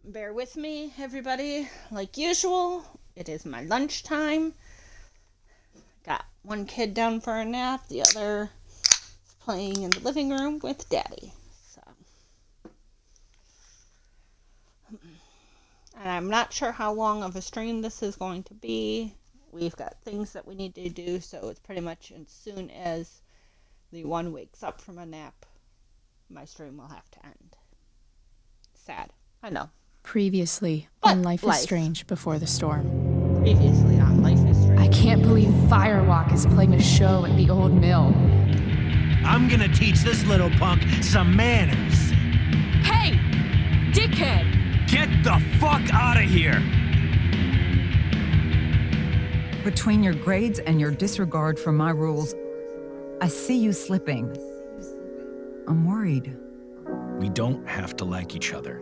Bear with me, everybody. Like usual, it is my lunchtime. Got one kid down for a nap, the other is playing in the living room with Daddy. So, and I'm not sure how long of a stream this is going to be. We've got things that we need to do, so it's pretty much as soon as the one wakes up from a nap, my stream will have to end. Sad, I know. Previously But on Life life. is Strange Before the Storm. Previously on Life is Strange. I can't believe Firewalk is playing a show at the old mill. I'm gonna teach this little punk some manners. Hey! Dickhead! Get the fuck out of here! Between your grades and your disregard for my rules, I see you slipping. I'm worried. We don't have to like each other,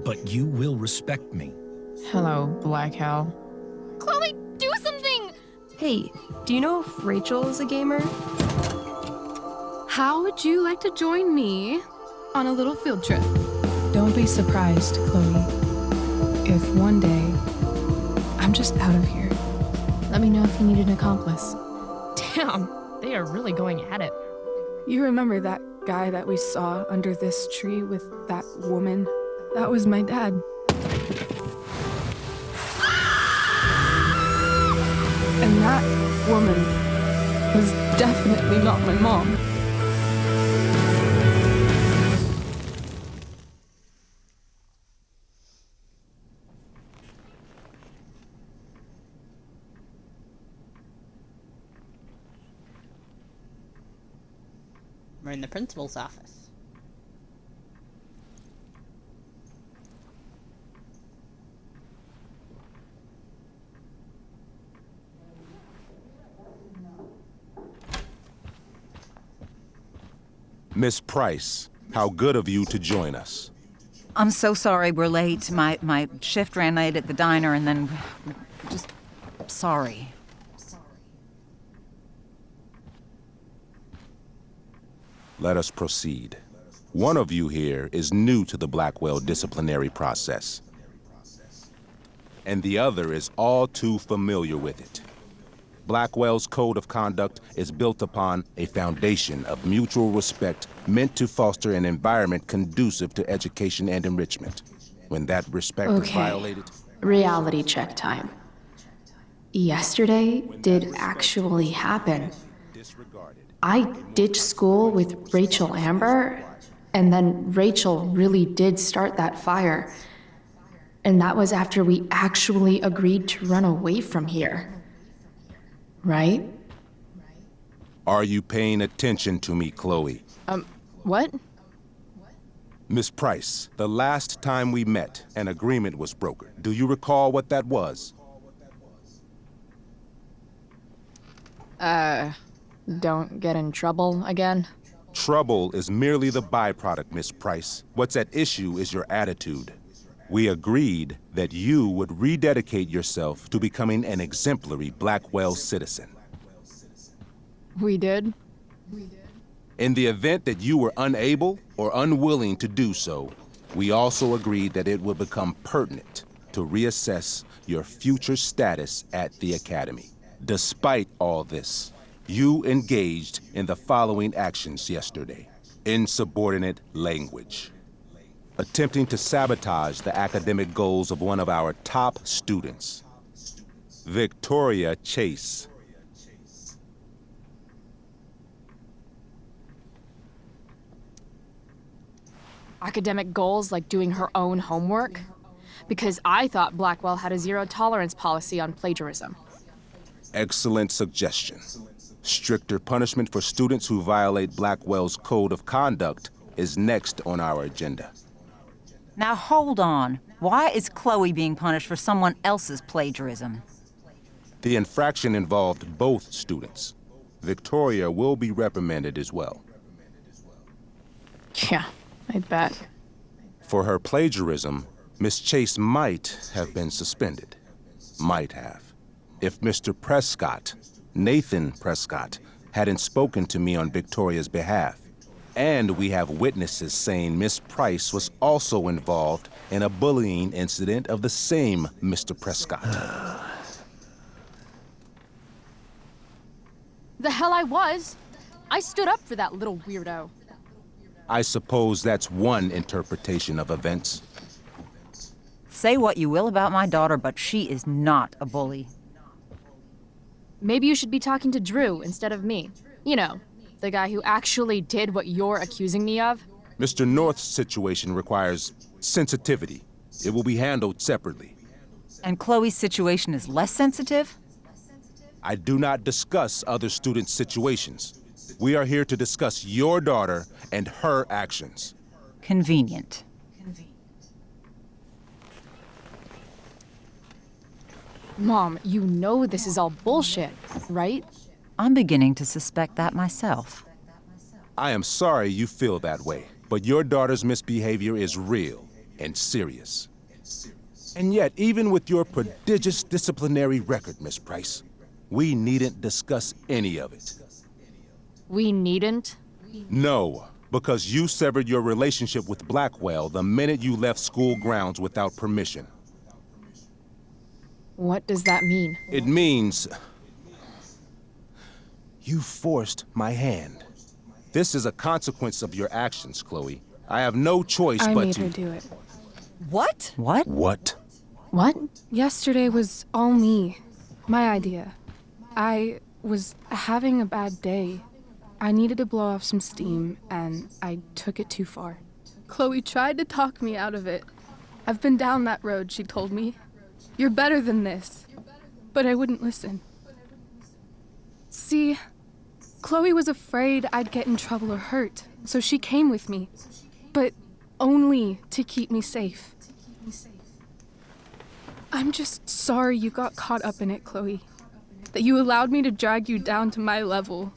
but you will respect me. Hello, Black Hell. Chloe, do something! Hey, do you know if Rachel is a gamer? How would you like to join me on a little field trip? Don't be surprised, Chloe, if one day I'm just out of here. Let me know if you need an accomplice. Damn, they are really going at it. You remember that guy that we saw under this tree with that woman? That was my dad. And that woman was definitely not my mom. We're in the principal's office. Miss Price, how good of you to join us. I'm so sorry we're late. My shift ran late at the diner and then just sorry. Let us proceed. One of you here is new to the Blackwell disciplinary process, and the other is all too familiar with it. Blackwell's code of conduct is built upon a foundation of mutual respect meant to foster an environment conducive to education and enrichment. When that respect is violated... Reality check time. Yesterday did actually happen. I ditched school with Rachel Amber, and then Rachel really did start that fire. And that was after we actually agreed to run away from here. Right? Are you paying attention to me, Chloe? What? Miss Price, the last time we met, an agreement was brokered. Do you recall what that was? Don't get in trouble again? Trouble is merely the byproduct, Miss Price. What's at issue is your attitude. We agreed that you would rededicate yourself to becoming an exemplary Blackwell citizen. We did? In the event that you were unable or unwilling to do so, we also agreed that it would become pertinent to reassess your future status at the Academy. Despite all this, you engaged in the following actions yesterday. Insubordinate language. Attempting to sabotage the academic goals of one of our top students, Victoria Chase. Academic goals like doing her own homework? Because I thought Blackwell had a zero-tolerance policy on plagiarism. Excellent suggestion. Stricter punishment for students who violate Blackwell's code of conduct is next on our agenda. Now hold on. Why is Chloe being punished for someone else's plagiarism? The infraction involved both students. Victoria will be reprimanded as well. Yeah, I bet. For her plagiarism, Miss Chase might have been suspended. Might have. If Mr. Prescott, Nathan Prescott, hadn't spoken to me on Victoria's behalf. And we have witnesses saying Miss Price was also involved in a bullying incident of the same Mr. Prescott. The hell I was! I stood up for that little weirdo. I suppose that's one interpretation of events. Say what you will about my daughter, but she is not a bully. Maybe you should be talking to Drew instead of me. You know, the guy who actually did what you're accusing me of. Mr. North's situation requires sensitivity. It will be handled separately. And Chloe's situation is less sensitive? I do not discuss other students' situations. We are here to discuss your daughter and her actions. Convenient. Mom, you know this is all bullshit, right? I'm beginning to suspect that myself. I am sorry you feel that way, but your daughter's misbehavior is real and serious. And yet, even with your prodigious disciplinary record, Miss Price, we needn't discuss any of it. We needn't? No, because you severed your relationship with Blackwell the minute you left school grounds without permission. What does that mean? It means you forced my hand. This is a consequence of your actions, Chloe. I have no choice I but made to... her do it. What? What? What? What? Yesterday was all me. My idea. I was having a bad day. I needed to blow off some steam, and I took it too far. Chloe tried to talk me out of it. I've been down that road, she told me. You're better than this. But I wouldn't listen. See, Chloe was afraid I'd get in trouble or hurt, so she came with me. But only to keep me safe. I'm just sorry you got caught up in it, Chloe. That you allowed me to drag you down to my level.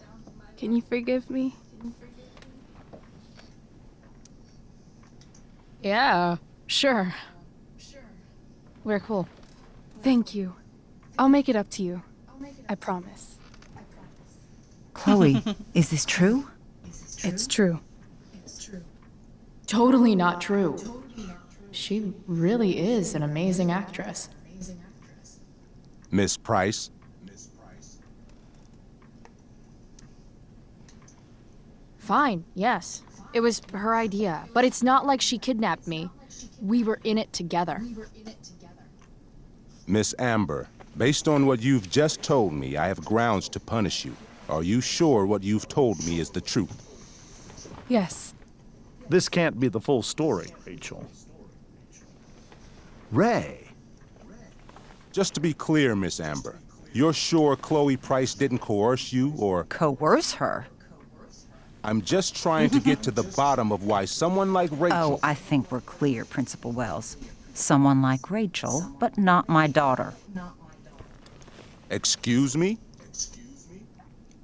Can you forgive me? Yeah, sure. We're cool. Thank you. I'll make it up to you. I promise. Chloe, is this true? It's true. Totally not true. She really is an amazing actress. Miss Price? Fine, yes. It was her idea, but it's not like she kidnapped me. We were in it together. Miss Amber, based on what you've just told me, I have grounds to punish you. Are you sure what you've told me is the truth? Yes. This can't be the full story, Rachel. Ray. Just to be clear, Miss Amber, you're sure Chloe Price didn't coerce you or... Coerce her? I'm just trying to get to the bottom of why someone like Rachel... Oh, I think we're clear, Principal Wells. Someone like Rachel, but not my daughter. Excuse me?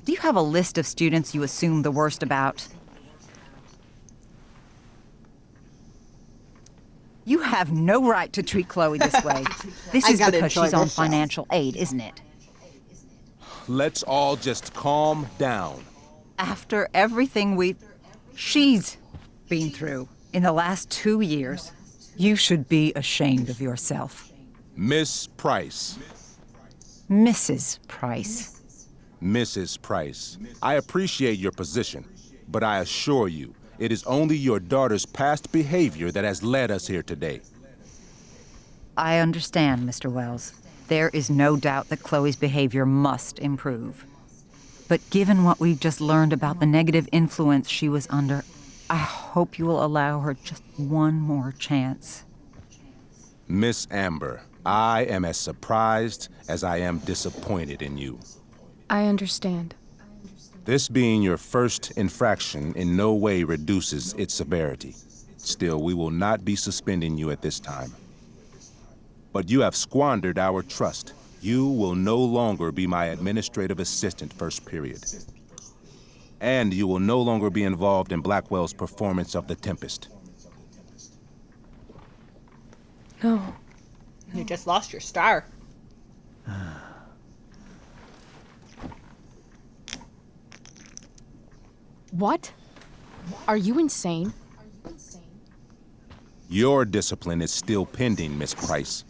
Do you have a list of students you assume the worst about? You have no right to treat Chloe this way. This is because she's on financial aid, isn't it? Let's all just calm down. After everything she's been through in the last 2 years, you should be ashamed of yourself. Miss Price. Mrs. Price. Mrs. Price, I appreciate your position, but I assure you, it is only your daughter's past behavior that has led us here today. I understand, Mr. Wells. There is no doubt that Chloe's behavior must improve. But given what we've just learned about the negative influence she was under, I hope you will allow her just one more chance. Miss Amber, I am as surprised as I am disappointed in you. I understand. This being your first infraction in no way reduces its severity. Still, we will not be suspending you at this time. But you have squandered our trust. You will no longer be my administrative assistant first period. And you will no longer be involved in Blackwell's performance of The Tempest. No. You just lost your star. What? Are you insane? Your discipline is still pending, Miss Price.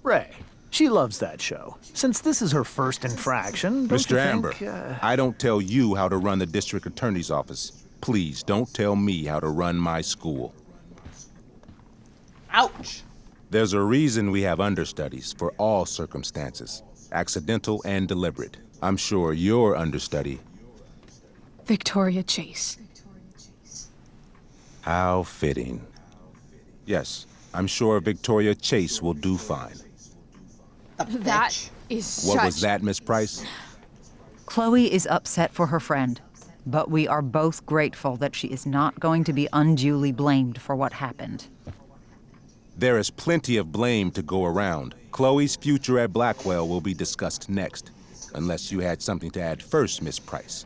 Ray, she loves that show. Since this is her first infraction, don't Mr. you Amber, think, I don't tell you how to run the district attorney's office. Please don't tell me how to run my school. Ouch. There's a reason we have understudies for all circumstances, accidental and deliberate. I'm sure your understudy. Victoria Chase. How fitting. Yes, I'm sure Victoria Chase will do fine. That is such... What was that, Miss Price? Chloe is upset for her friend, but we are both grateful that she is not going to be unduly blamed for what happened. There is plenty of blame to go around. Chloe's future at Blackwell will be discussed next, unless you had something to add first, Miss Price.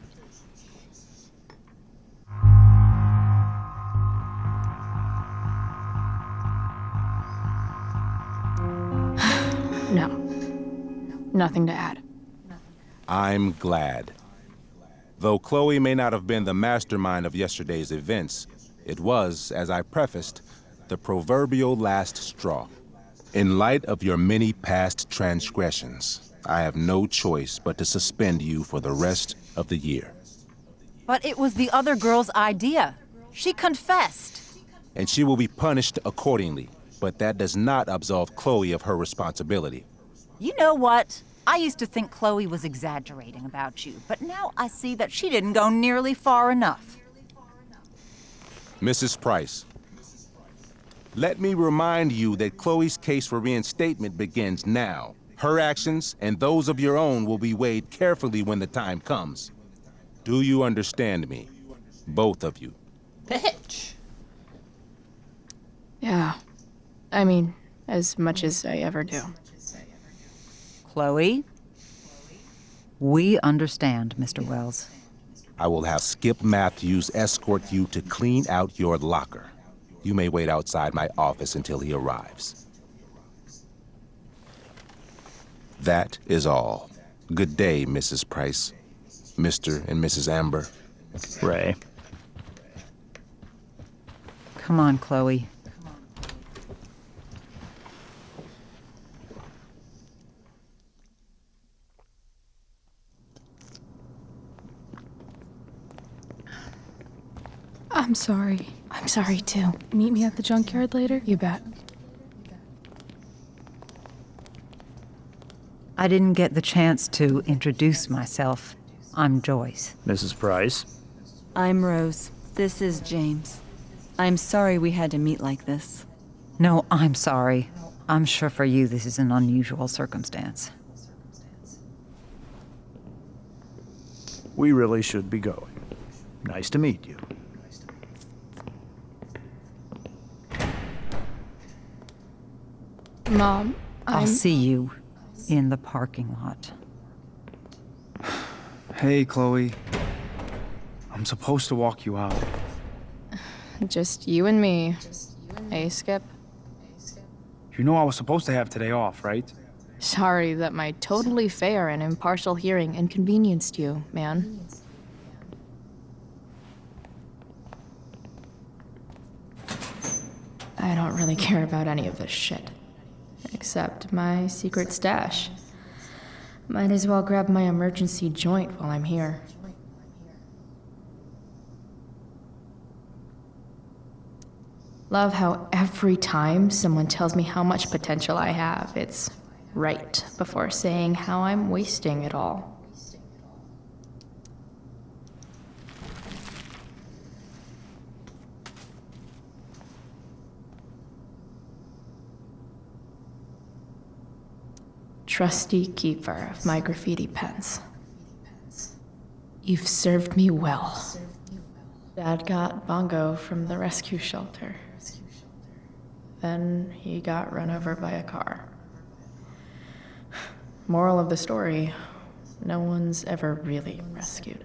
No. Nothing to add. I'm glad. Though Chloe may not have been the mastermind of yesterday's events, it was, as I prefaced, the proverbial last straw. In light of your many past transgressions, I have no choice but to suspend you for the rest of the year. But it was the other girl's idea. She confessed. And she will be punished accordingly, but that does not absolve Chloe of her responsibility. You know what? I used to think Chloe was exaggerating about you, but now I see that she didn't go nearly far enough. Mrs. Price, let me remind you that Chloe's case for reinstatement begins now. Her actions and those of your own will be weighed carefully when the time comes. Do you understand me? Both of you. Bitch. Yeah. I mean, as much as I ever do. Chloe? We understand, Mr. Wells. I will have Skip Matthews escort you to clean out your locker. You may wait outside my office until he arrives. That is all. Good day, Mrs. Price. Mr. and Mrs. Amber. Ray? Come on, Chloe. I'm sorry. I'm sorry too. Meet me at the junkyard later? You bet. I didn't get the chance to introduce myself. I'm Joyce. Mrs. Price? I'm Rose. This is James. I'm sorry we had to meet like this. No, I'm sorry. I'm sure for you this is an unusual circumstance. We really should be going. Nice to meet you. Mom, I'll see you in the parking lot. Hey, Chloe. I'm supposed to walk you out. Just you and me. Hey, Skip. You know I was supposed to have today off, right? Sorry that my totally fair and impartial hearing inconvenienced you, man. I don't really care about any of this shit. Except my secret stash. Might as well grab my emergency joint while I'm here. Love how every time someone tells me how much potential I have, it's right before saying how I'm wasting it all. Trusty keeper of my graffiti pens. You've served me well. Dad got Bongo from the rescue shelter. Then he got run over by a car. Moral of the story, no one's ever really rescued.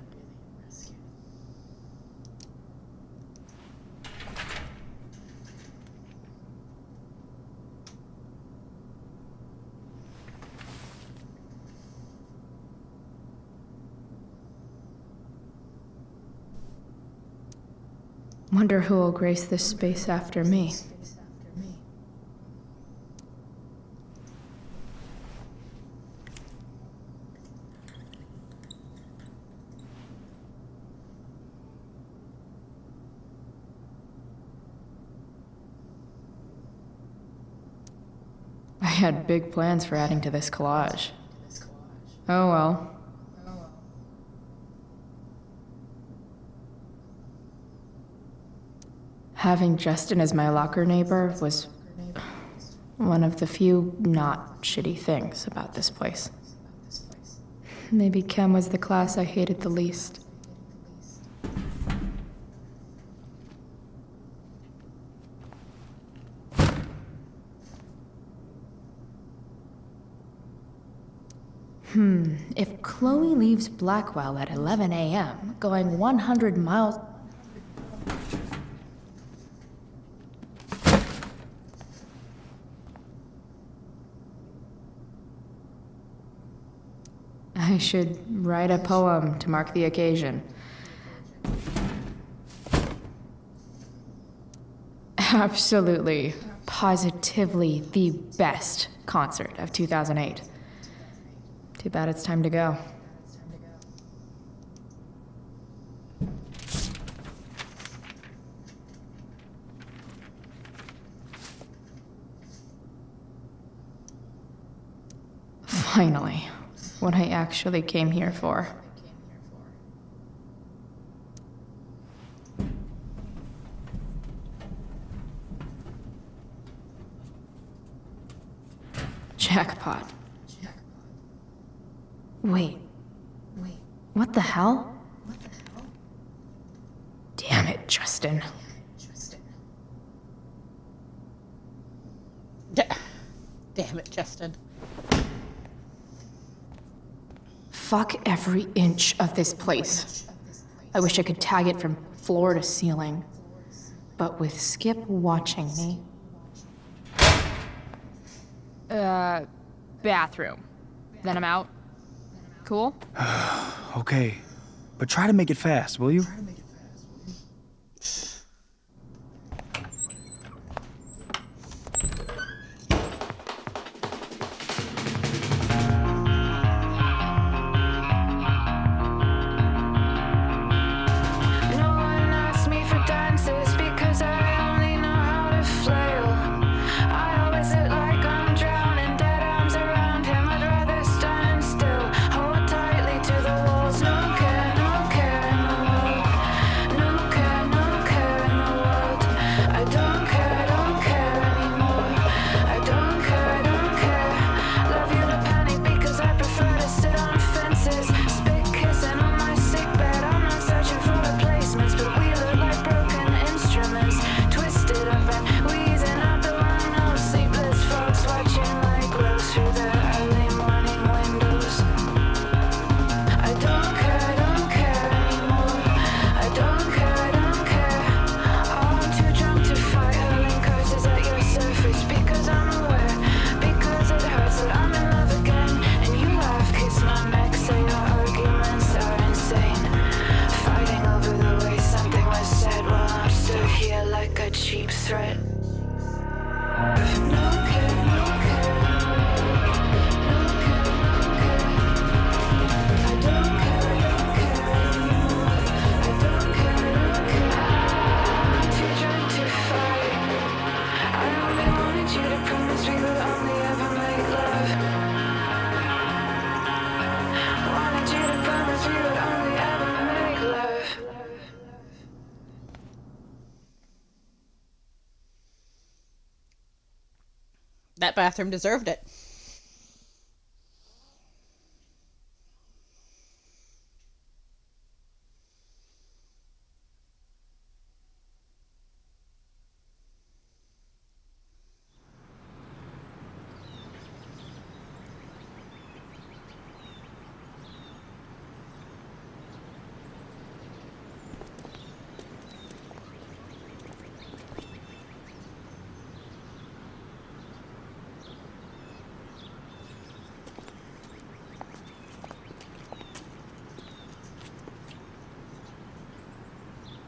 Wonder who will grace this space after me. I had big plans for adding to this collage. Oh well. Having Justin as my locker neighbor was one of the few not shitty things about this place. Maybe chem was the class I hated the least. If Chloe leaves Blackwell at 11 a.m., going 100 miles... I should write a poem to mark the occasion. Absolutely, positively the best concert of 2008. Too bad it's time to go. Finally, what I actually came here for. Jackpot. Wait. What the hell? Damn it, Justin. Damn it, Justin. Fuck every inch of this place. I wish I could tag it from floor to ceiling. But with Skip watching me... Bathroom. Then I'm out. Cool? Okay, but try to make it fast, will you? That bathroom deserved it.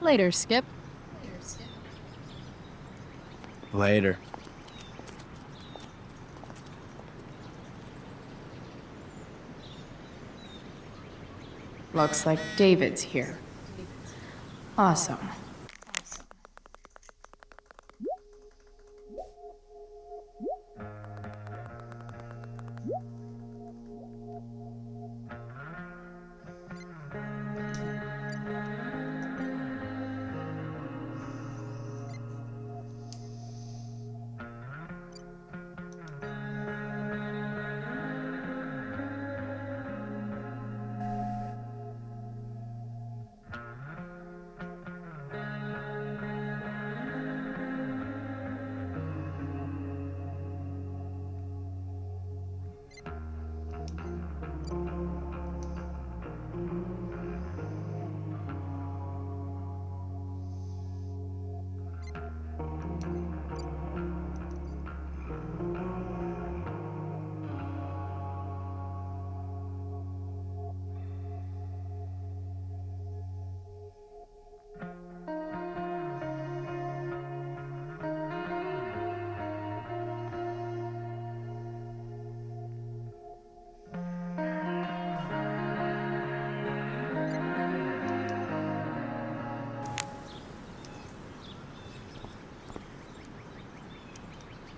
Later, Skip. Later. Looks like David's here. Awesome.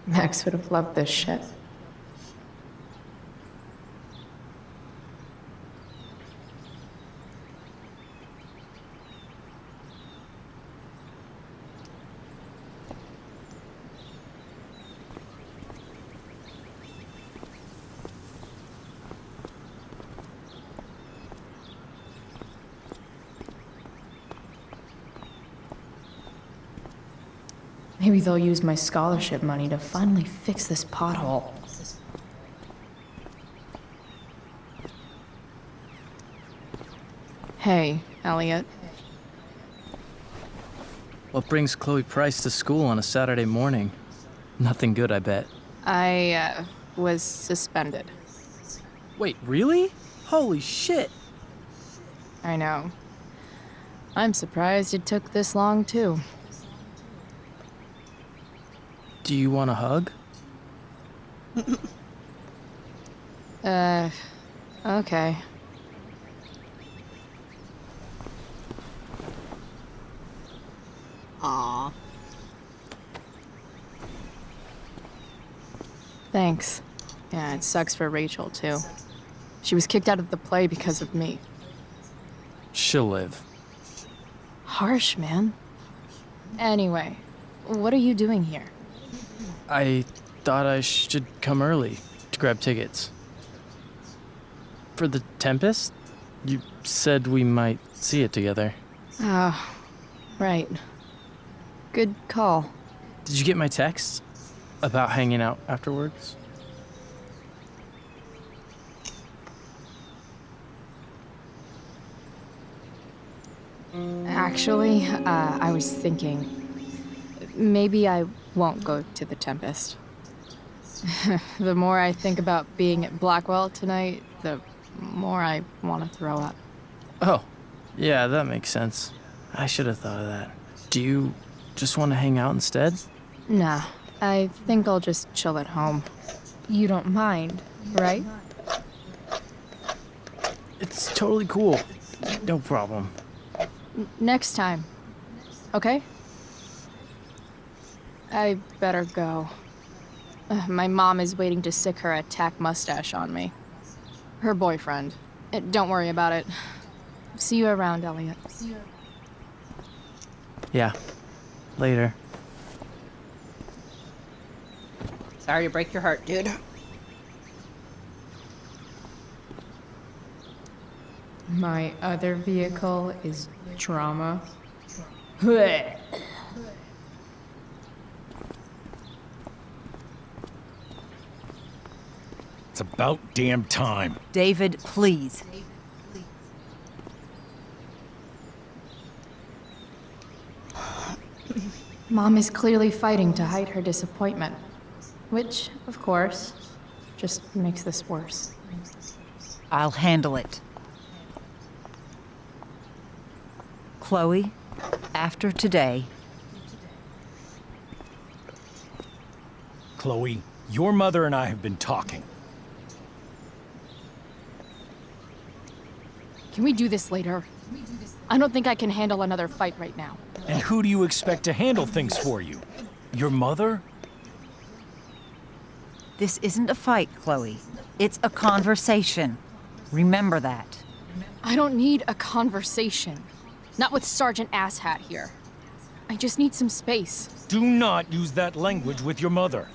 Max would have loved this shit. Maybe they'll use my scholarship money to finally fix this pothole. Hey, Elliot. What brings Chloe Price to school on a Saturday morning? Nothing good, I bet. I was suspended. Wait, really? Holy shit! I know. I'm surprised it took this long, too. Do you want a hug? Okay. Aww. Thanks. Yeah, it sucks for Rachel, too. She was kicked out of the play because of me. She'll live. Harsh, man. Anyway, what are you doing here? I thought I should come early to grab tickets. For the Tempest? You said we might see it together. Oh, right. Good call. Did you get my text about hanging out afterwards? Actually, I was thinking, maybe I won't go to the Tempest. The more I think about being at Blackwell tonight, the more I want to throw up. Oh, yeah, that makes sense. I should have thought of that. Do you just want to hang out instead? Nah, I think I'll just chill at home. You don't mind, right? It's totally cool. No problem. Next time, okay? I better go. My mom is waiting to sick her attack mustache on me. Her boyfriend. Don't worry about it. See you around, Elliot. Yeah. Later. Sorry to break your heart, dude. My other vehicle is drama. It's about damn time. David, please. Mom is clearly fighting to hide her disappointment, which, of course, just makes this worse. I'll handle it. Chloe, After today, Chloe, your mother and I have been talking. Can we do this later? I don't think I can handle another fight right now. And who do you expect to handle things for you? Your mother? this isn't a fight, Chloe. It's a conversation. Remember that. I don't need a conversation. Not with Sergeant Asshat here. I just need some space. Do not use that language with your mother.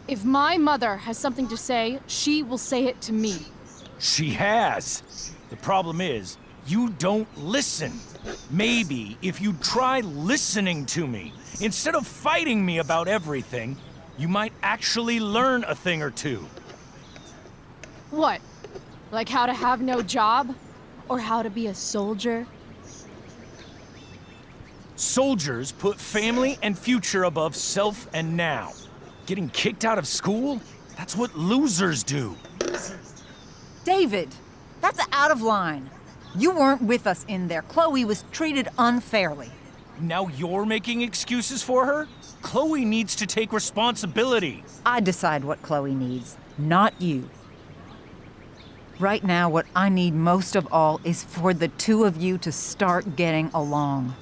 If my mother has something to say, she will say it to me. She has. The problem is, you don't listen. Maybe if you try listening to me, instead of fighting me about everything, you might actually learn a thing or two. What? Like how to have no job? Or how to be a soldier? Soldiers put family and future above self and now. Getting kicked out of school? That's what losers do. David, that's out of line. You weren't with us in there. Chloe was treated unfairly. Now you're making excuses for her? Chloe needs to take responsibility. I decide what Chloe needs, not you. Right now, what I need most of all is for the two of you to start getting along.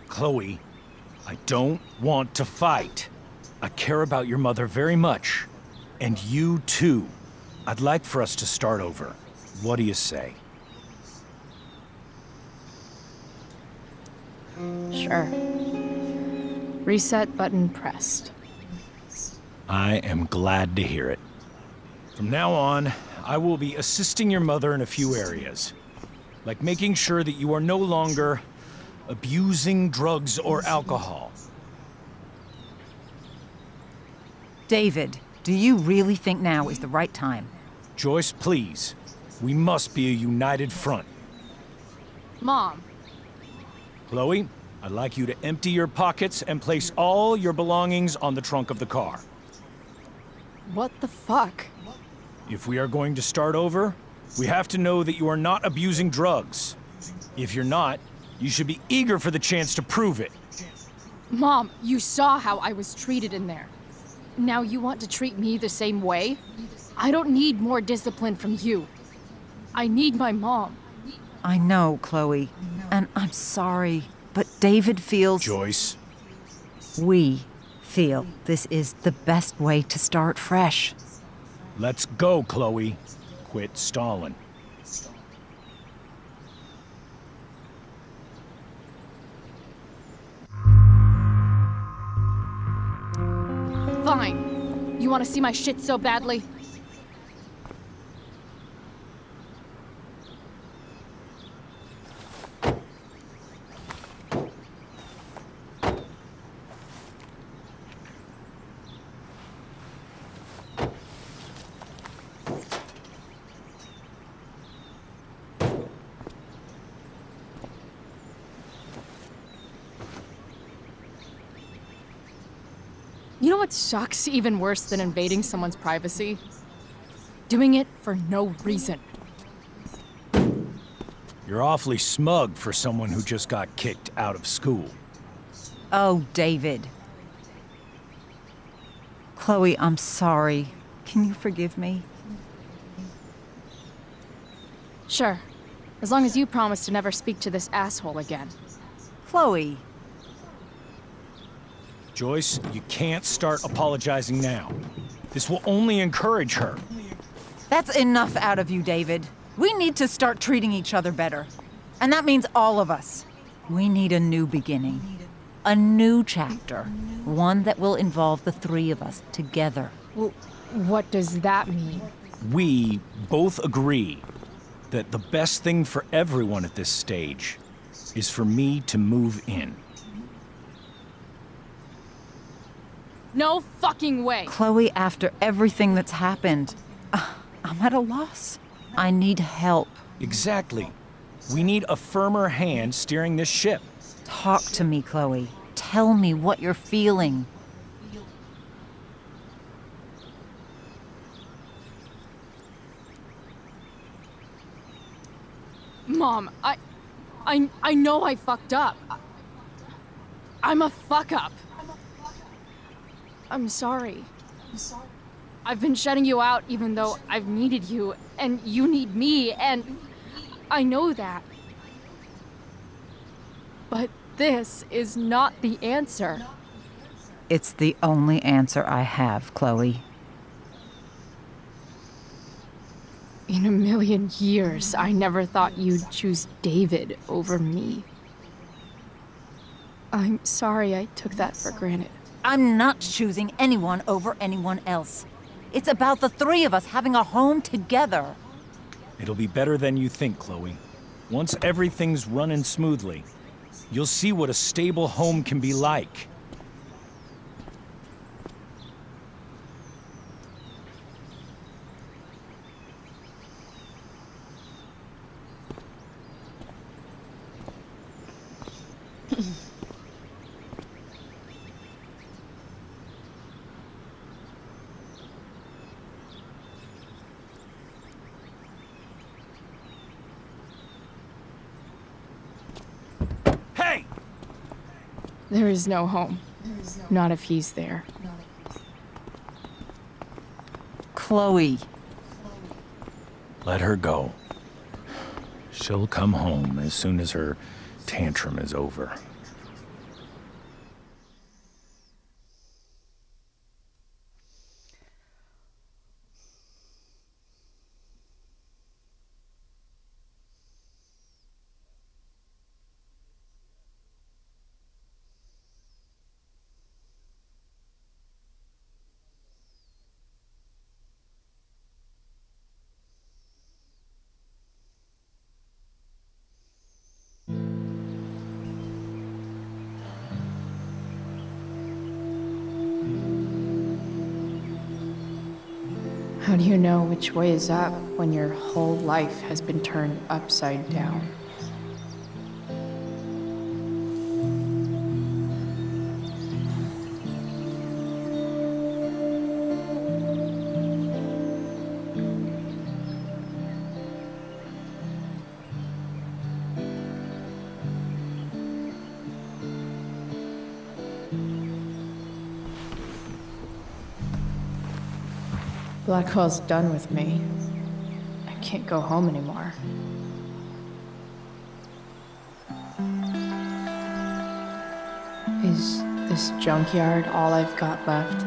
Chloe, I don't want to fight. I care about your mother very much. And you too. I'd like for us to start over. What do you say? Sure. Reset button pressed. I am glad to hear it. From now on, I will be assisting your mother in a few areas. Like making sure that you are no longer abusing drugs or alcohol. David, do you really think now is the right time? Joyce, please. We must be a united front. Mom. Chloe, I'd like you to empty your pockets and place all your belongings on the trunk of the car. What the fuck? If we are going to start over, we have to know that you are not abusing drugs. If you're not, you should be eager for the chance to prove it. Mom, you saw how I was treated in there. Now you want to treat me the same way? I don't need more discipline from you. I need my mom. I know, Chloe, and I'm sorry, but David feels... Joyce. We feel this is the best way to start fresh. Let's go, Chloe. Quit stalling. Fine. You want to see my shit so badly? You know what sucks even worse than invading someone's privacy? Doing it for no reason. You're awfully smug for someone who just got kicked out of school. Oh, David. Chloe, I'm sorry. Can you forgive me? Sure. As long as you promise to never speak to this asshole again. Chloe. Joyce, you can't start apologizing now. This will only encourage her. That's enough out of you, David. We need to start treating each other better. And that means all of us. We need a new beginning. A new chapter. One that will involve the three of us together. Well, what does that mean? We both agree that the best thing for everyone at this stage is for me to move in. No fucking way! Chloe, after everything that's happened, I'm at a loss. I need help. Exactly. We need a firmer hand steering this ship. Talk to me, Chloe. Tell me what you're feeling. Mom. I know I fucked up. I'm a fuck up. I'm sorry. I've been shutting you out even though I've needed you, and you need me, and I know that. But this is not the answer. It's the only answer I have, Chloe. In a million years, I never thought you'd choose David over me. I'm sorry I took that for granted. I'm not choosing anyone over anyone else. It's about the three of us having a home together. It'll be better than you think, Chloe. Once everything's running smoothly, you'll see what a stable home can be like. Hey! There is no home. Not if he's there. Chloe. Let her go. She'll come home as soon as her tantrum is over. How do you know which way is up when your whole life has been turned upside down? Blackwell's done with me. I can't go home anymore. Is this junkyard all I've got left?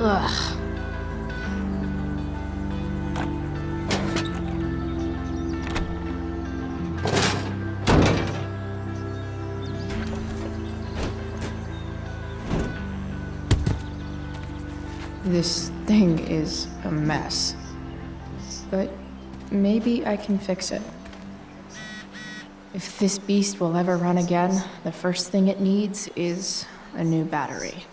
Ugh. This thing is a mess. But maybe I can fix it. If this beast will ever run again, the first thing it needs is a new battery.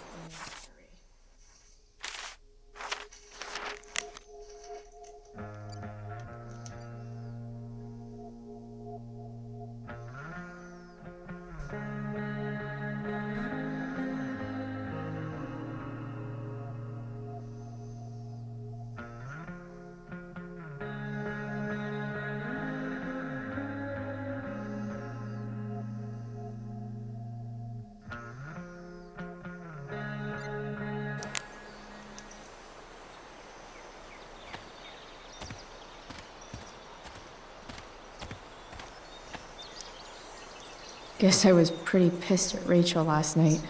Guess I was pretty pissed at Rachel last night.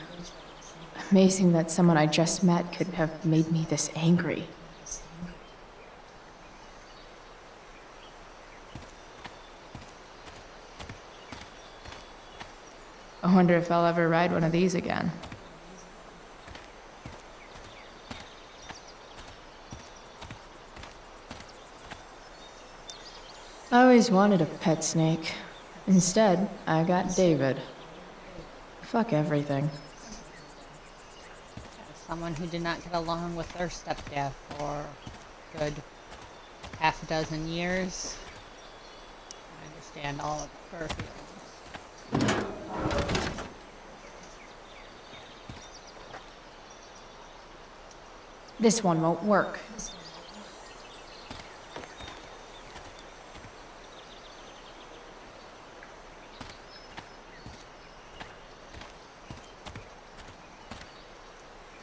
Amazing that someone I just met could have made me this angry. I wonder if I'll ever ride one of these again. I always wanted a pet snake. Instead, I got David. Fuck everything. As someone who did not get along with their stepdad for a good half a dozen years, I understand all of her feelings. This one won't work.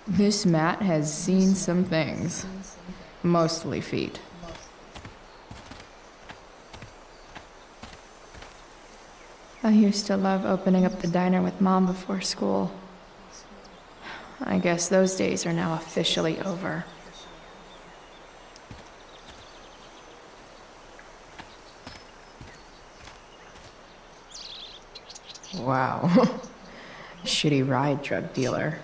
This mat has seen some things. Mostly feet. I used to love opening up the diner with Mom before school. I guess those days are now officially over. Wow. Shitty ride drug dealer.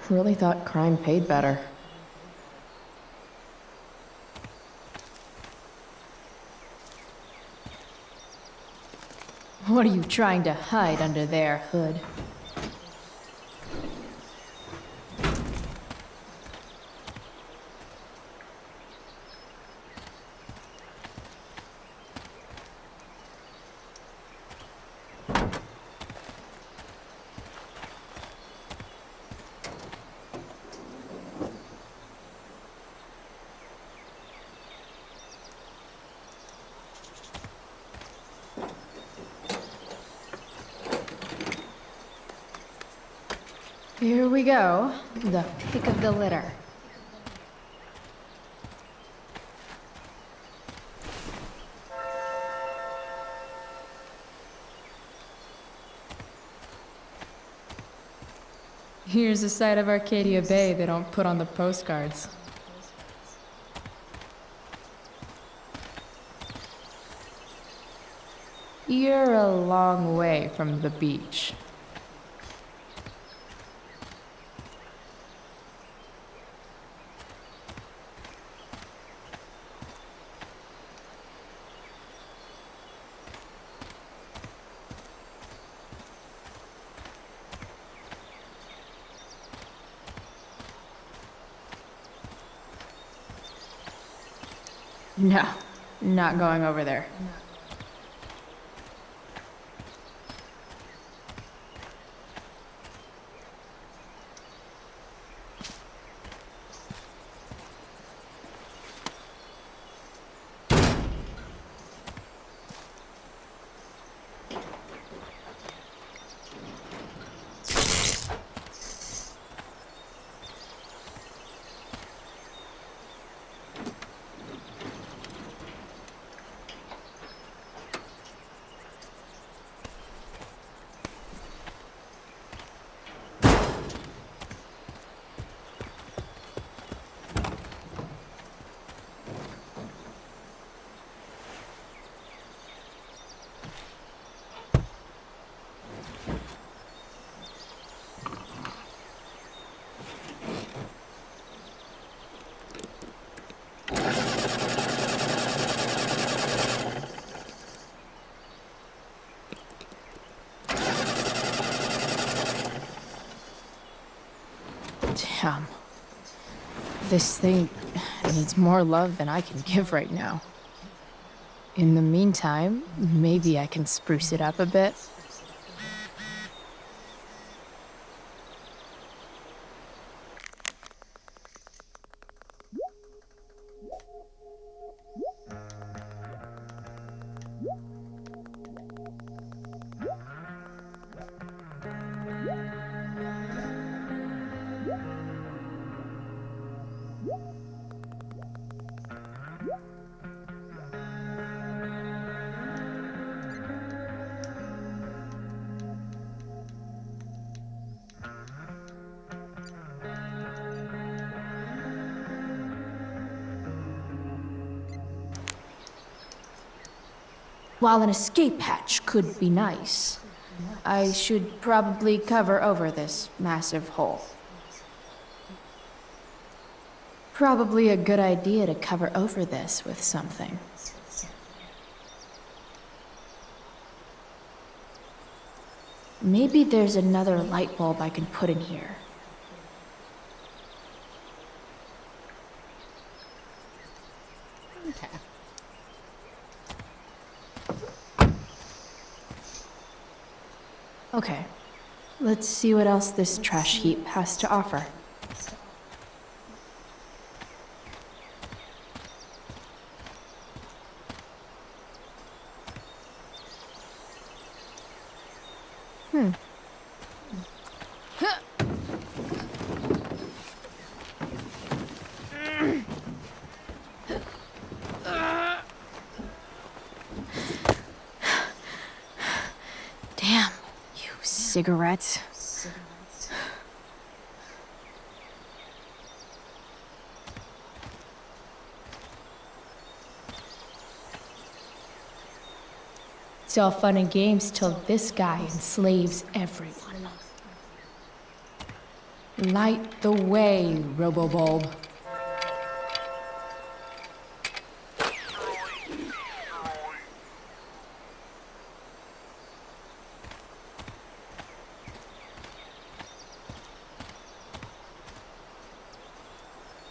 Really thought crime paid better. What are you trying to hide under there, Hood? Here we go, the pick of the litter. Here's a side of Arcadia Bay they don't put on the postcards. You're a long way from the beach. No, not going over there. Damn. This thing needs more love than I can give right now. In the meantime, maybe I can spruce it up a bit. While an escape hatch could be nice, I should probably cover over this massive hole. Probably a good idea to cover over this with something. Maybe there's another light bulb I can put in here. Okay. Okay, let's see what else this trash heap has to offer. Damn, you cigarettes. It's all fun and games till this guy enslaves everyone. Light the way, Robobulb.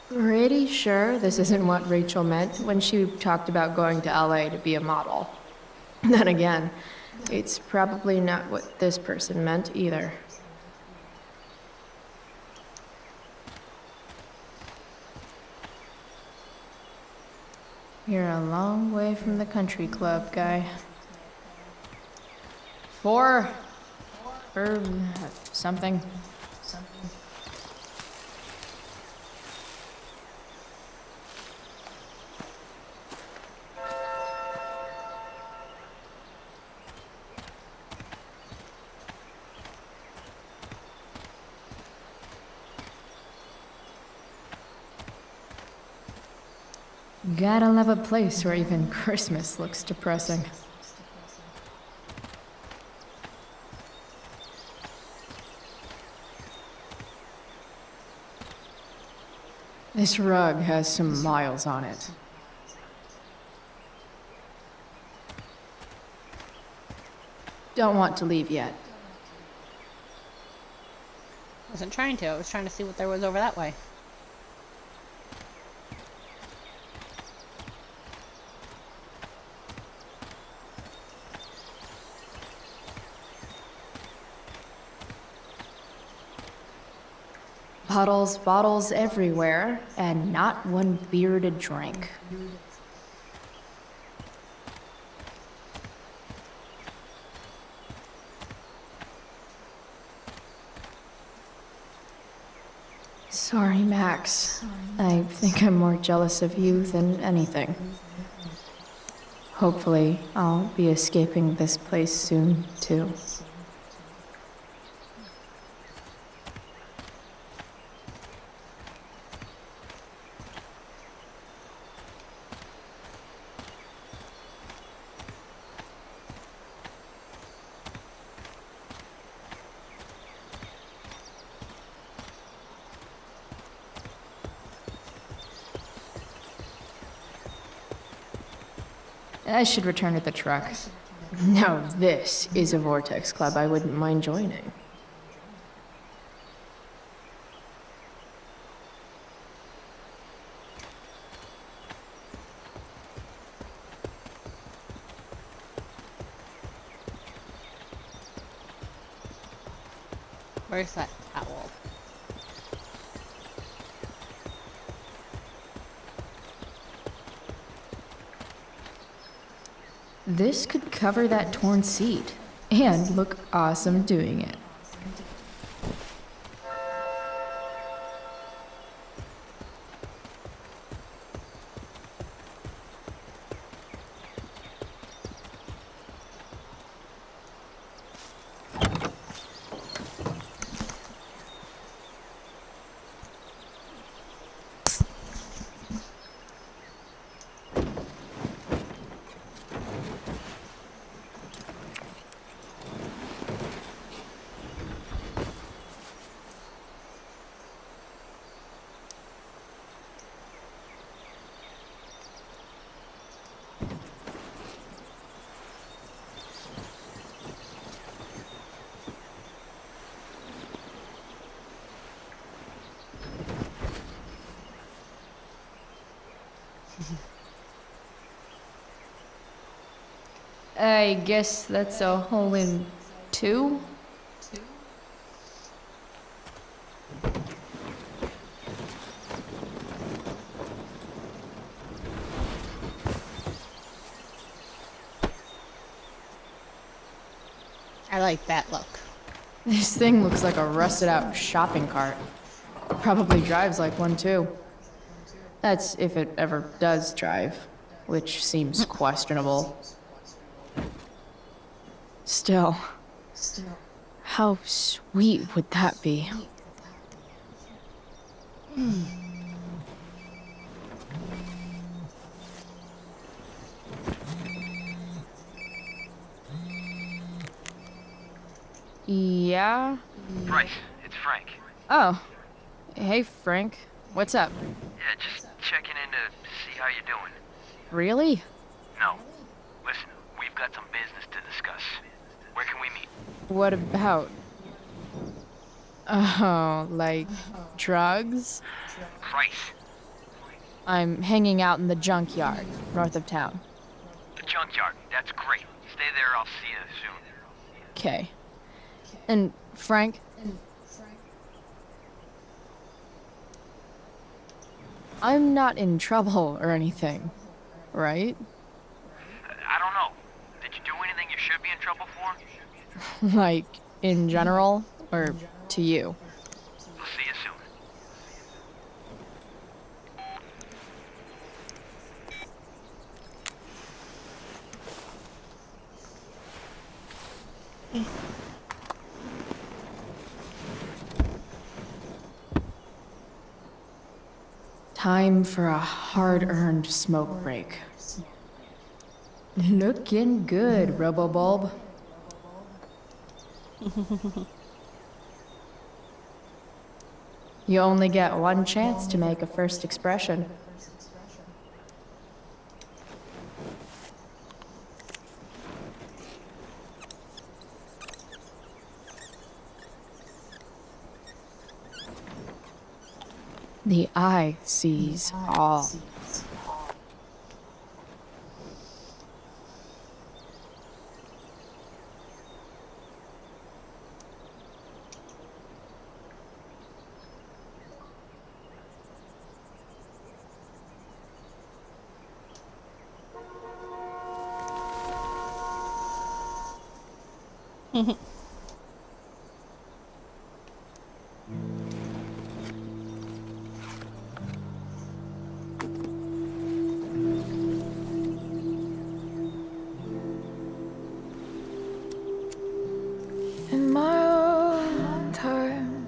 Pretty sure this isn't what Rachel meant when she talked about going to LA to be a model. Then again, it's probably not what this person meant either. You're a long way from the country club, guy. 4 or something. Gotta love a place where even Christmas looks depressing. This rug has some miles on it. Don't want to leave yet. Wasn't trying to. I was trying to see what there was over that way. Bottles everywhere, and not one bearded drink. Sorry, Max. I think I'm more jealous of you than anything. Hopefully, I'll be escaping this place soon, too. I should return to the truck. Now this is a Vortex Club I wouldn't mind joining. Where's that towel? This could cover that torn seat, and look awesome doing it. I guess that's a hole in 2? I like that look. This thing looks like a rusted out shopping cart. Probably drives like one too. That's if it ever does drive, which seems questionable. Still, how sweet would that be? Yeah? Bryce, it's Frank. Oh. Hey, Frank. What's up? Yeah, just checking in to see how you're doing. Really? No. Listen, we've got some business to discuss. Where can we meet? What about? Oh, like drugs? Bryce. I'm hanging out in the junkyard, north of town. The junkyard. That's great. Stay there, I'll see you soon. Okay. And Frank? I'm not in trouble or anything, right? I don't know. Did you do anything you should be in trouble for? Like, in general, or to you? I'll see you soon. Time for a hard-earned smoke break. Looking good, Robobulb. You only get one chance to make a first expression. The eye sees all. In my own time,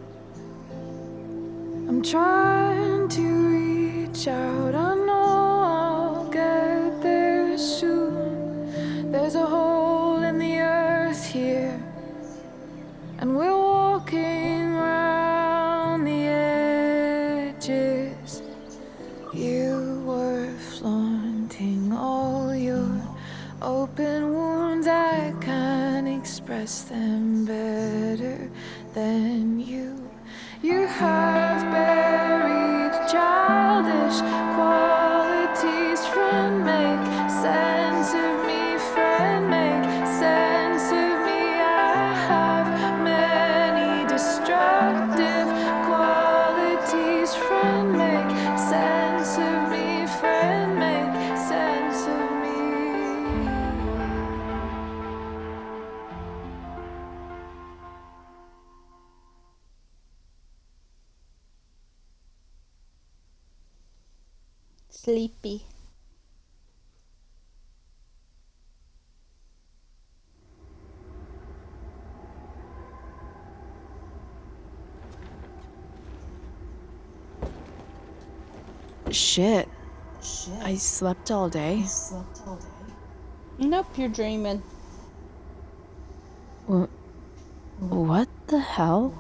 I'm trying to reach out. I know I'll get there soon. There's a hole in the earth here, and we're walking around the edges. You were flaunting all your open wounds. I can't express them better than you. You have buried childish qualities. Friend, make sense of me. Friend, make sense of me. I have many destructive qualities. Friend, make sense of me. Friend, make sense of me. Sleepy. Shit. I slept all day. Nope, you're dreaming. What the hell?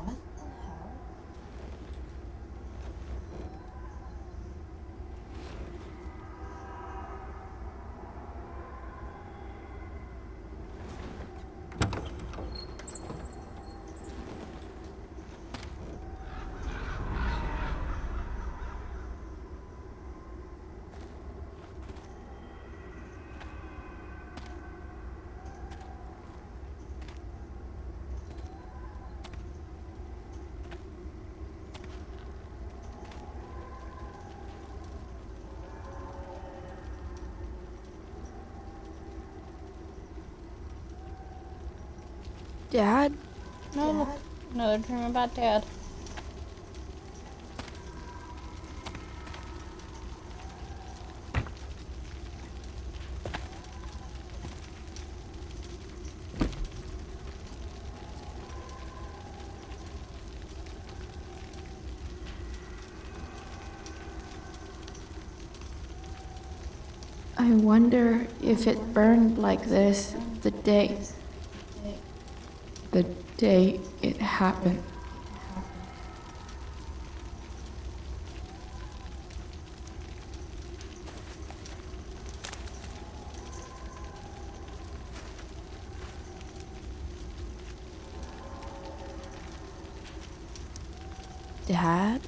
Dad? No, another dream about Dad. I wonder if it burned like this the day it happened. Dad?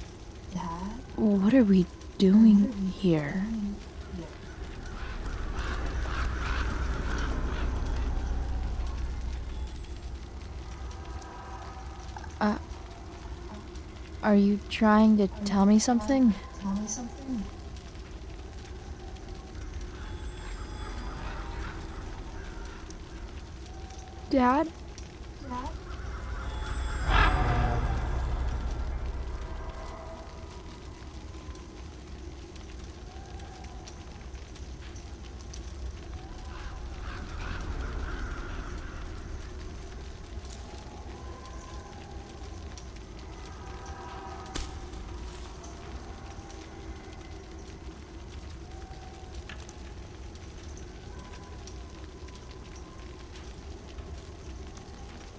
What are we doing here? Are you trying to tell me something? Dad?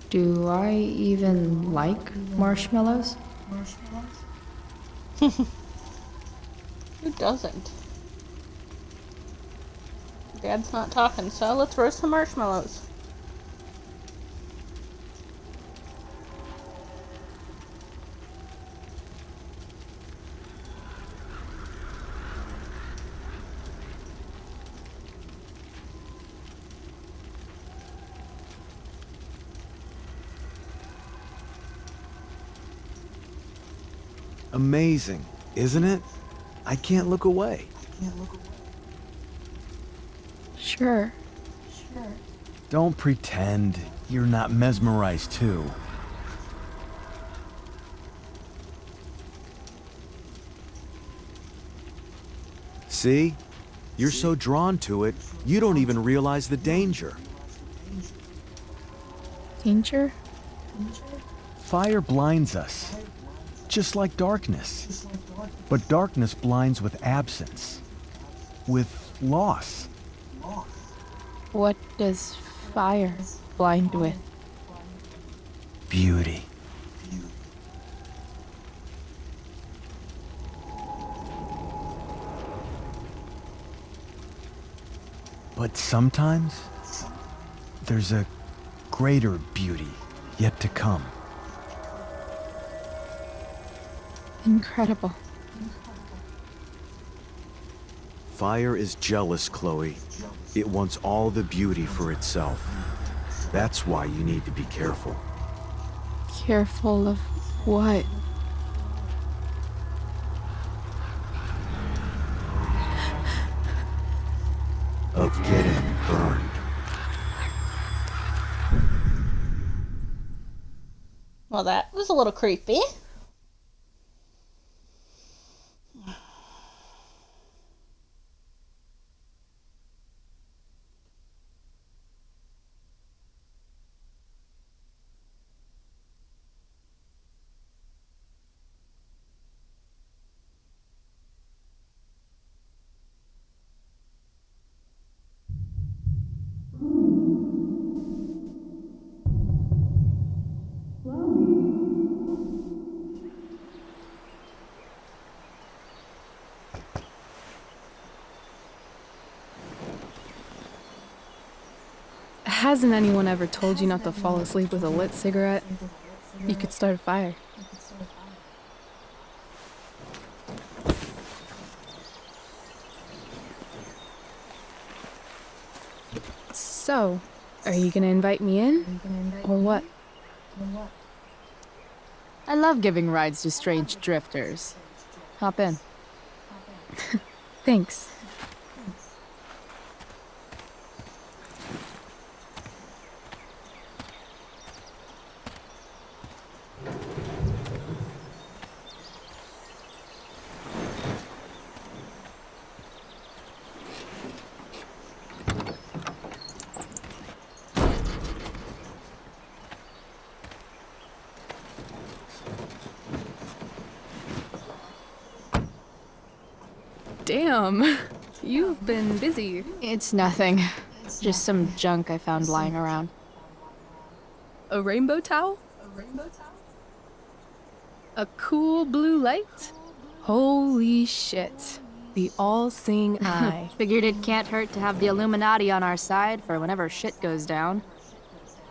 Do I even like marshmallows? Who doesn't? Dad's not talking, so let's roast some marshmallows. Amazing, isn't it? I can't look away. Sure. Don't pretend you're not mesmerized too. See? You're so drawn to it, you don't even realize the danger. Danger? Fire blinds us, just like darkness. But darkness blinds with absence, with loss. What does fire blind with? Beauty. But sometimes, there's a greater beauty yet to come. Incredible. Fire is jealous, Chloe. It wants all the beauty for itself. That's why you need to be careful. Careful of what? Of getting burned. Well, that was a little creepy. Hasn't anyone ever told you not to fall asleep with a lit cigarette? You could start a fire. So, are you gonna invite me in? Or what? I love giving rides to strange drifters. Hop in. Thanks. Damn. You've been busy. It's nothing. Just some junk I found lying around. A rainbow towel? A cool blue light? Holy shit. The all-seeing eye. Figured it can't hurt to have the Illuminati on our side for whenever shit goes down.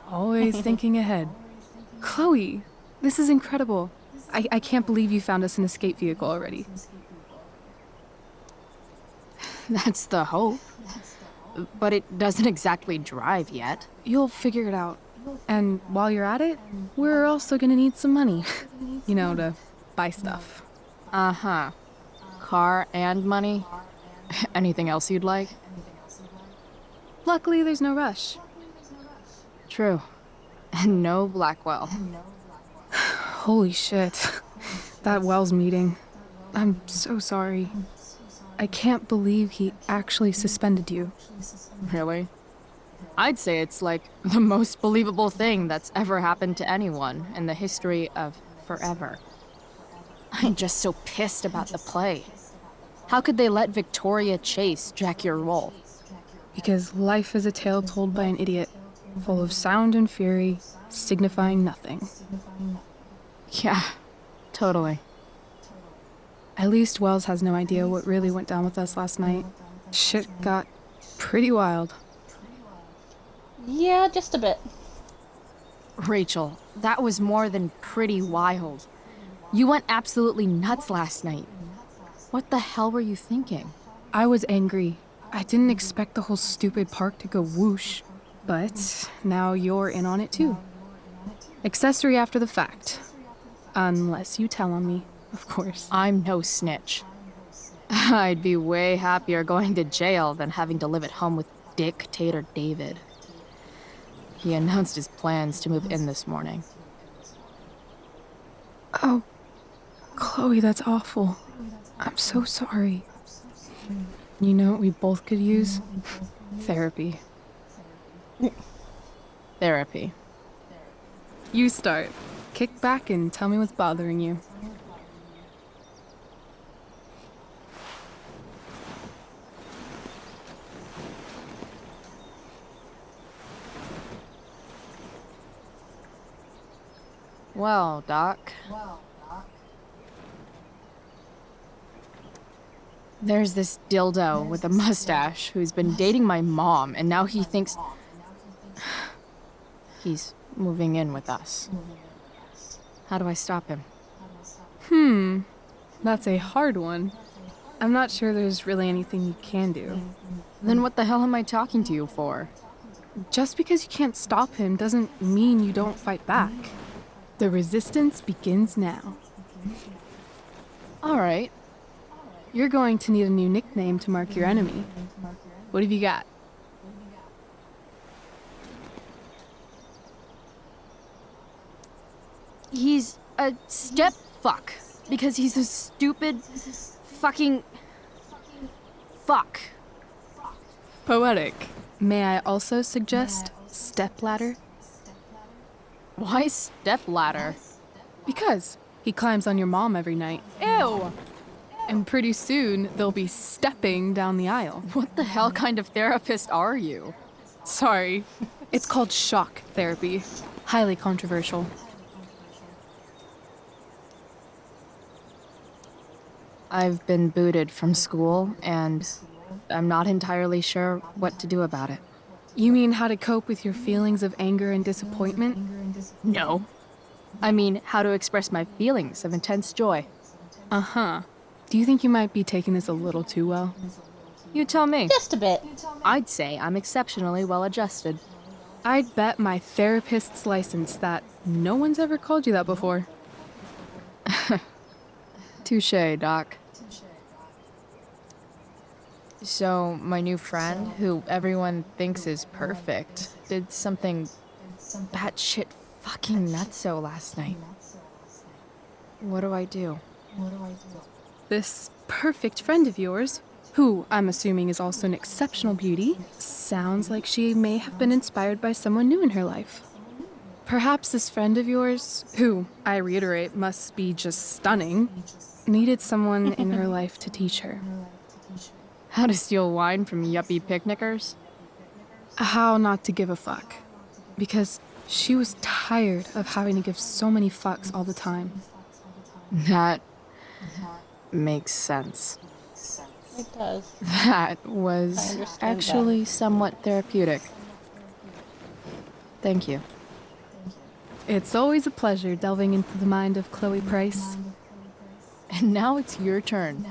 Always thinking ahead. Chloe, this is incredible. I can't believe you found us an escape vehicle already. That's the hope. But it doesn't exactly drive yet. You'll figure it out. And while you're at it, we're also gonna need some money. You know, to buy stuff. Uh-huh. Car and money? Anything else you'd like? Luckily, there's no rush. True. And no Blackwell. Holy shit. That Wells meeting. I'm so sorry. I can't believe he actually suspended you. Really? I'd say it's like the most believable thing that's ever happened to anyone in the history of forever. I'm just so pissed about the play. How could they let Victoria Chase jack your role? Because life is a tale told by an idiot, full of sound and fury, signifying nothing. Yeah, totally. At least Wells has no idea what really went down with us last night. Shit got pretty wild. Yeah, just a bit. Rachel, that was more than pretty wild. You went absolutely nuts last night. What the hell were you thinking? I was angry. I didn't expect the whole stupid park to go whoosh. But now you're in on it too. Accessory after the fact. Unless you tell on me, of course. I'm no snitch. I'd be way happier going to jail than having to live at home with Dictator David. He announced his plans to move in this morning. Oh, Chloe, that's awful. I'm so sorry. You know what we both could use? Therapy. Therapy. You start. Kick back and tell me what's bothering you. Well, Doc. There's this dildo with a mustache who's been dating my mom, and now he thinks he's moving in with us. How do I stop him? That's a hard one. I'm not sure there's really anything you can do. Then what the hell am I talking to you for? Just because you can't stop him doesn't mean you don't fight back. The resistance begins now. All right. You're going to need a new nickname to mark your enemy. What have you got? He's a step fuck because he's a stupid fucking fuck. Poetic. May I also suggest stepladder? Why stepladder? Because he climbs on your mom every night. Ew! And pretty soon, they'll be stepping down the aisle. What the hell kind of therapist are you? Sorry. It's called shock therapy. Highly controversial. I've been booted from school, and I'm not entirely sure what to do about it. You mean how to cope with your feelings of anger and disappointment? No. I mean, how to express my feelings of intense joy. Uh-huh. Do you think you might be taking this a little too well? You tell me. Just a bit. I'd say I'm exceptionally well adjusted. I'd bet my therapist's license that no one's ever called you that before. Touché, Doc. So, my new friend, who everyone thinks is perfect, did something batshit fucking nutso last night. What do I do? This perfect friend of yours, who I'm assuming is also an exceptional beauty, sounds like she may have been inspired by someone new in her life. Perhaps this friend of yours, who, I reiterate, must be just stunning, needed someone in her life to teach her. How to steal wine from yuppie picnickers? How not to give a fuck. Because she was tired of having to give so many fucks all the time. That makes sense. It does. That I was understand actually somewhat therapeutic. Thank you. It's always a pleasure delving into the mind of Chloe Price. And now it's your turn.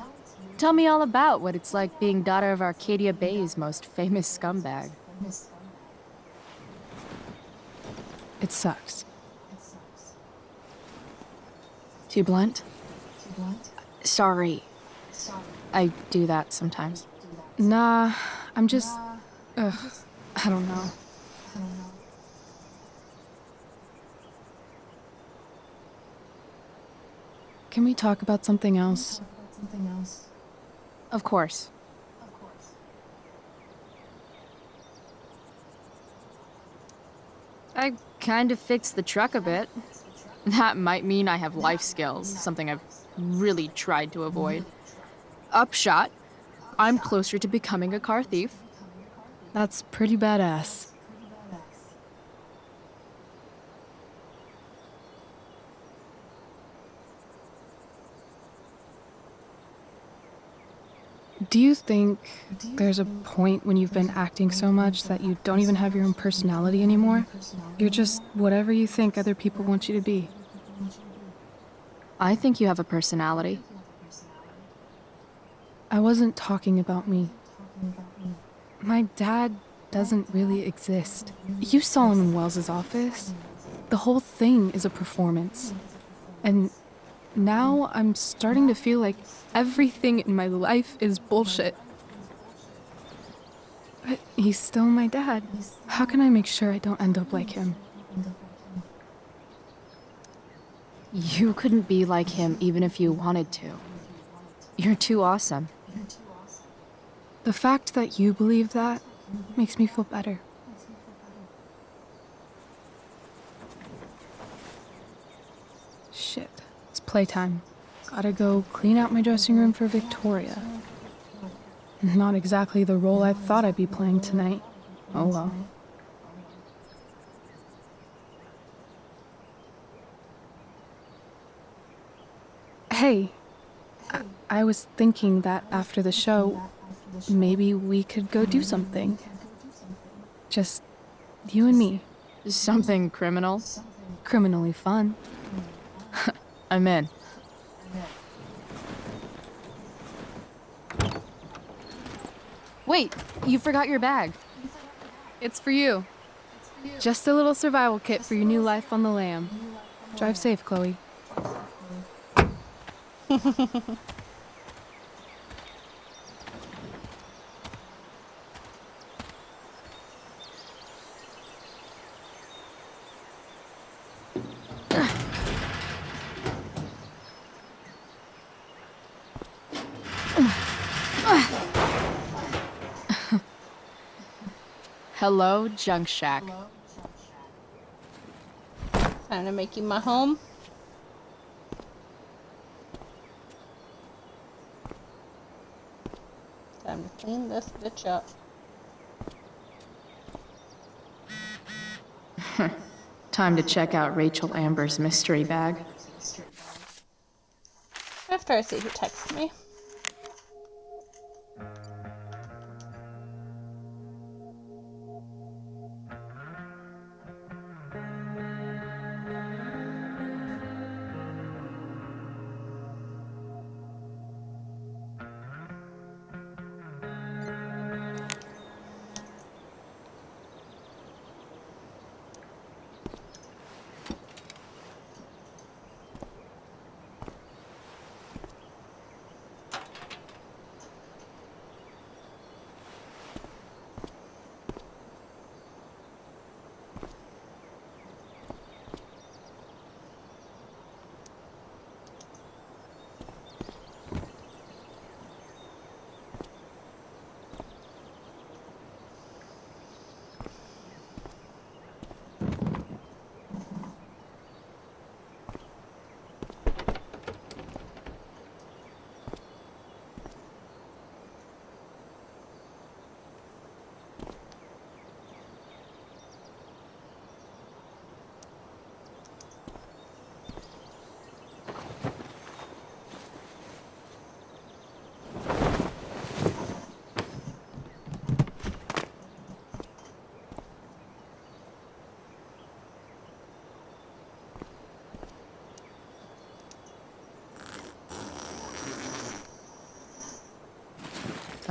Tell me all about what it's like being daughter of Arcadia Bay's most famous scumbag. It sucks. Too blunt? Sorry. I do that sometimes. Nah, I'm just... I don't know. Can we talk about something else? Of course. I kind of fixed the truck a bit. That might mean I have life skills, something I've really tried to avoid. Upshot, I'm closer to becoming a car thief. That's pretty badass. Do you think there's a point when you've been acting so much that you don't even have your own personality anymore? You're just whatever you think other people want you to be. I think you have a personality. I wasn't talking about me. My dad doesn't really exist. You saw him in Wells's office. The whole thing is a performance. And now I'm starting to feel like everything in my life is bullshit. But he's still my dad. How can I make sure I don't end up like him? You couldn't be like him even if you wanted to. You're too awesome. The fact that you believe that makes me feel better. Shit, it's playtime. Gotta go clean out my dressing room for Victoria. Not exactly the role I thought I'd be playing tonight. Oh well. Hey, I was thinking that after the show, maybe we could go do something. Just you and me. Something criminal? Criminally fun. I'm in. Wait, you forgot your bag. It's for you. Just a little survival kit for your new life on the lam. Drive safe, Chloe. Hello, Junk Shack. Time to make you my home. Time to clean this bitch up. Time to check out Rachel Amber's mystery bag. After I see who texted me.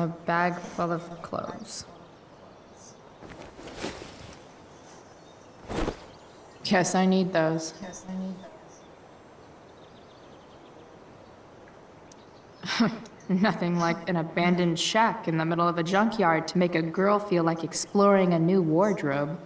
A bag full of clothes. Guess I need those. Nothing like an abandoned shack in the middle of a junkyard to make a girl feel like exploring a new wardrobe.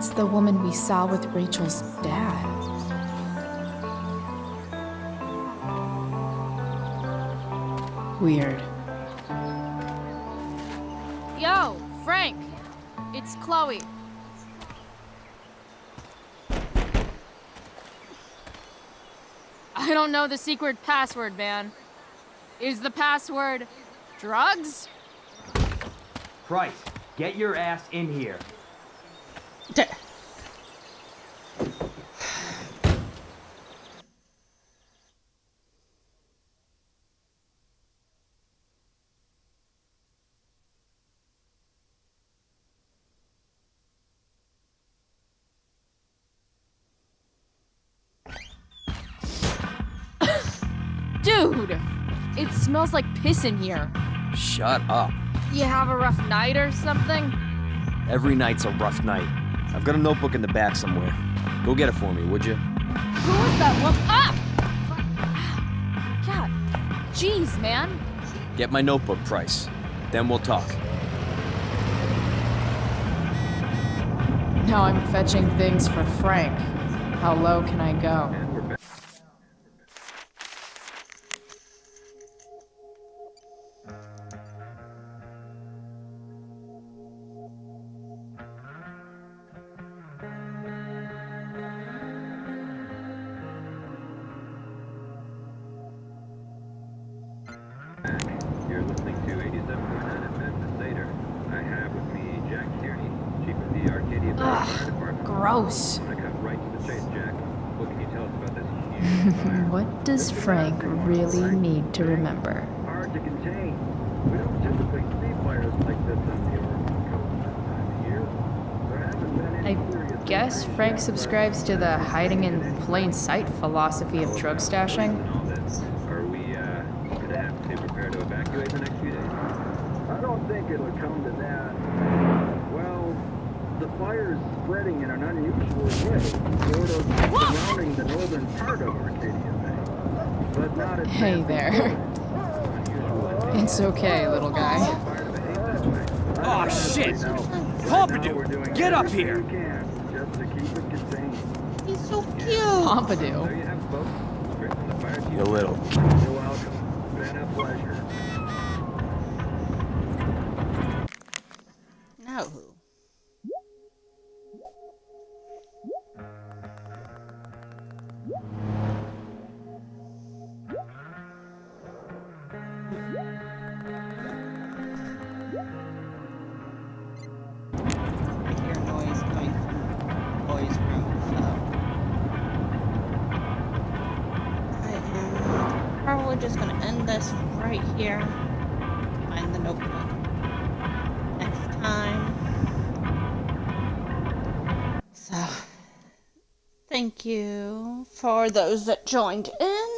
That's the woman we saw with Rachel's dad. Weird. Yo, Frank! It's Chloe. I don't know the secret password, man. Is the password drugs? Price, get your ass in here. Dude! It smells like piss in here. Shut up. You have a rough night or something? Every night's a rough night. I've got a notebook in the back somewhere. Go get it for me, would you? Who was that one? Ah! God. Jeez, man. Get my notebook, Price. Then we'll talk. Now I'm fetching things for Frank. How low can I go? You're listening to 87.9 FM The Satyr. I have with me Jack Tierney, Chief of the Arcadia Fire Department. Gross. I'm gonna cut right to the chase, Jack. What can you tell us about this huge fire? What does Frank really need to remember? Hard to contain. We don't typically see fires like this on the Oregon coast this time of year. There haven't been any serious Guess Frank subscribes to the hiding in plain sight philosophy of drug stashing. Are we gonna have to prepare to evacuate the next few days? I don't think it'll come to that. Well, the fire's spreading in an unusual way, sort of surrounding the northern part of Arcadia Bay. But not as Hey there. It's okay, little guy. Oh shit! Pompidou, get up here! Just to keep it contained. He's so cute. Pompidou. There you have it, folks. Straight from the fire chief. You little. You're welcome. Been a pleasure. No. I hear noise coming from the boys' room, so just going to end this right here. Find the notebook next time. So, thank you for those that joined in,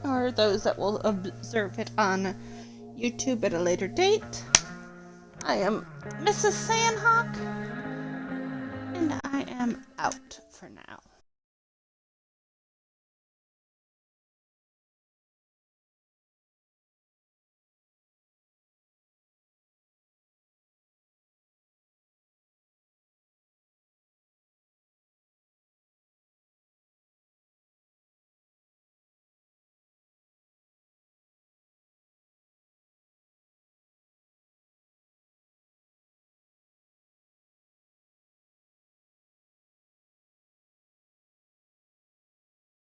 or those that will observe it on YouTube at a later date. I am Mrs. Sandhawk, and I am out for now.